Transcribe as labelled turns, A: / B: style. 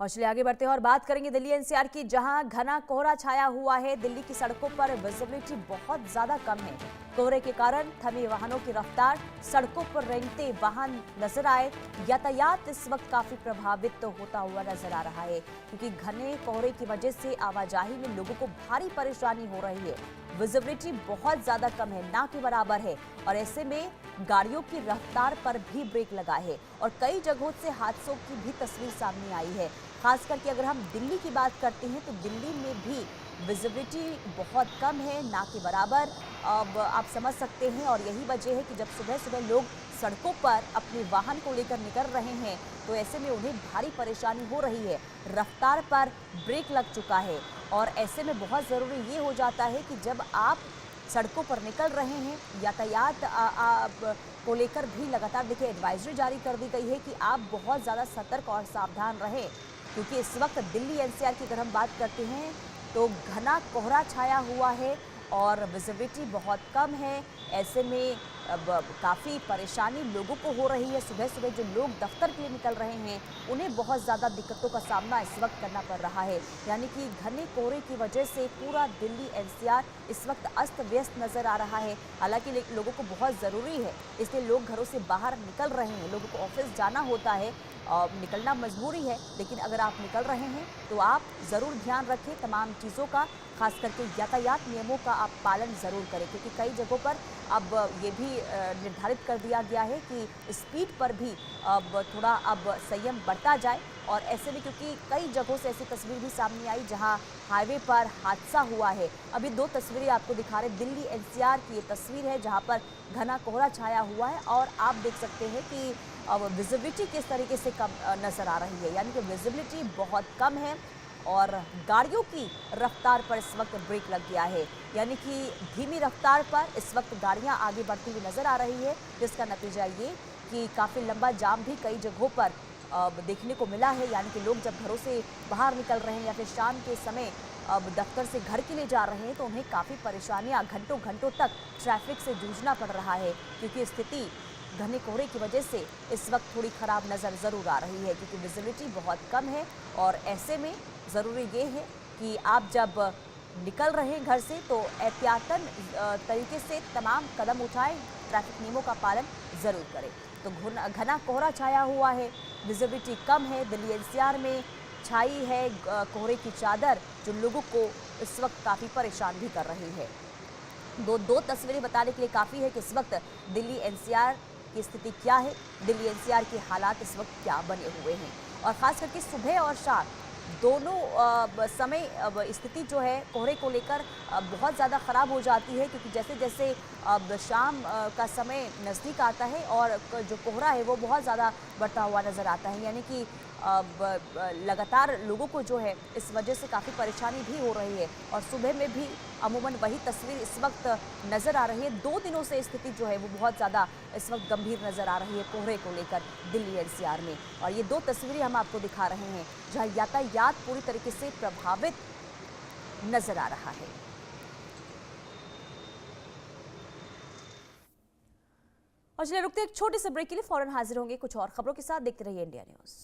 A: और चलिए आगे बढ़ते हैं और बात करेंगे दिल्ली एनसीआर की, जहां घना कोहरा छाया हुआ है। दिल्ली की सड़कों पर विजिबिलिटी बहुत ज्यादा कम है। कोहरे के कारण थमी वाहनों की रफ्तार, सड़कों पर रेंगते वाहन नजर आए। यातायात इस वक्त काफी प्रभावित होता हुआ नजर आ रहा है, क्योंकि घने कोहरे की वजह से आवाजाही में लोगों को भारी परेशानी हो रही है। विजिबिलिटी बहुत ज्यादा कम है, ना के बराबर है, और ऐसे में गाड़ियों की रफ्तार पर भी ब्रेक लगा है और कई जगहों से हादसों की भी तस्वीर सामने आई है। खास करके अगर हम दिल्ली की बात करते हैं तो दिल्ली में भी विजिबिलिटी बहुत कम है, ना के बराबर। अब आप समझ सकते हैं, और यही वजह है कि जब सुबह सुबह लोग सड़कों पर अपने वाहन को लेकर निकल रहे हैं तो ऐसे में उन्हें भारी परेशानी हो रही है। रफ्तार पर ब्रेक लग चुका है और ऐसे में बहुत ज़रूरी ये हो जाता है कि जब आप सड़कों पर निकल रहे हैं, यातायात को लेकर भी लगातार देखिए एडवाइजरी जारी कर दी गई है कि आप बहुत ज़्यादा सतर्क और सावधान रहें, क्योंकि इस वक्त दिल्ली एनसीआर की अगर हम बात करते हैं तो घना कोहरा छाया हुआ है और विजिबिलिटी बहुत कम है। ऐसे में अब काफ़ी परेशानी लोगों को हो रही है। सुबह सुबह जो लोग दफ्तर के लिए निकल रहे हैं उन्हें बहुत ज़्यादा दिक्कतों का सामना इस वक्त करना पड़ रहा है। यानी कि घने कोहरे की वजह से पूरा दिल्ली एनसीआर इस वक्त अस्त व्यस्त नज़र आ रहा है। हालांकि लोगों को बहुत ज़रूरी है, इसलिए लोग घरों से बाहर निकल रहे हैं। लोगों को ऑफिस जाना होता है, निकलना मजबूरी है, लेकिन अगर आप निकल रहे हैं तो आप ज़रूर ध्यान रखें तमाम चीज़ों का। खास करके यातायात नियमों का आप पालन ज़रूर करें, क्योंकि कई जगहों पर अब ये भी निर्धारित कर दिया गया है कि स्पीड पर भी अब थोड़ा अब संयम बढ़ता जाए। और ऐसे में क्योंकि कई जगहों से ऐसी तस्वीर भी सामने आई जहां हाईवे पर हादसा हुआ है। अभी दो तस्वीरें आपको दिखा रहे, दिल्ली एनसीआर की ये तस्वीर है जहां पर घना कोहरा छाया हुआ है और आप देख सकते हैं कि अब विजिबिलिटी किस तरीके से कम नज़र आ रही है। यानी कि विजिबिलिटी बहुत कम है और गाड़ियों की रफ्तार पर इस वक्त ब्रेक लग गया है। यानी कि धीमी रफ्तार पर इस वक्त गाड़ियां आगे बढ़ती हुई नज़र आ रही है, जिसका नतीजा ये कि काफ़ी लंबा जाम भी कई जगहों पर देखने को मिला है। यानी कि लोग जब घरों से बाहर निकल रहे हैं या फिर शाम के समय अब दफ्तर से घर के लिए जा रहे हैं तो उन्हें काफ़ी परेशानियां घंटों घंटों तक ट्रैफिक से जूझना पड़ रहा है, क्योंकि स्थिति घने कोहरे की वजह से इस वक्त थोड़ी ख़राब नज़र ज़रूर आ रही है, क्योंकि विजिबिलिटी बहुत कम है। और ऐसे में ज़रूरी ये है कि आप जब निकल रहे हैं घर से तो एहतियातन तरीके से तमाम कदम उठाएं, ट्रैफिक नियमों का पालन ज़रूर करें। तो घना कोहरा छाया हुआ है, विजिबिलिटी कम है, दिल्ली एनसीआर में छाई है कोहरे की चादर, जो लोगों को इस वक्त काफ़ी परेशान भी कर रही है। दो तस्वीरें बताने के लिए काफ़ी है कि इस वक्त दिल्ली एनसीआर की स्थिति क्या है, दिल्ली एनसीआर के हालात इस वक्त क्या बने हुए हैं। और ख़ास करके सुबह और शाम दोनों समय अब स्थिति जो है कोहरे को लेकर बहुत ज़्यादा ख़राब हो जाती है, क्योंकि जैसे जैसे अब शाम का समय नज़दीक आता है और जो कोहरा है वो बहुत ज़्यादा बढ़ता हुआ नज़र आता है। यानी कि लगातार लोगों को जो है इस वजह से काफ़ी परेशानी भी हो रही है। और सुबह में भी अमूमन वही तस्वीर इस वक्त नज़र आ रही है। 2 दिनों से स्थिति जो है वो बहुत ज़्यादा इस वक्त गंभीर नज़र आ रही है कोहरे को लेकर दिल्ली एनसीआर में। और ये 2 तस्वीरें हम आपको दिखा रहे हैं जहां यातायात पूरी तरीके से प्रभावित नज़र आ रहा है। और चलिए रुकते एक छोटे से ब्रेक के लिए, फौरन हाजिर होंगे कुछ और खबरों के साथ। देखते रहिए इंडिया न्यूज़।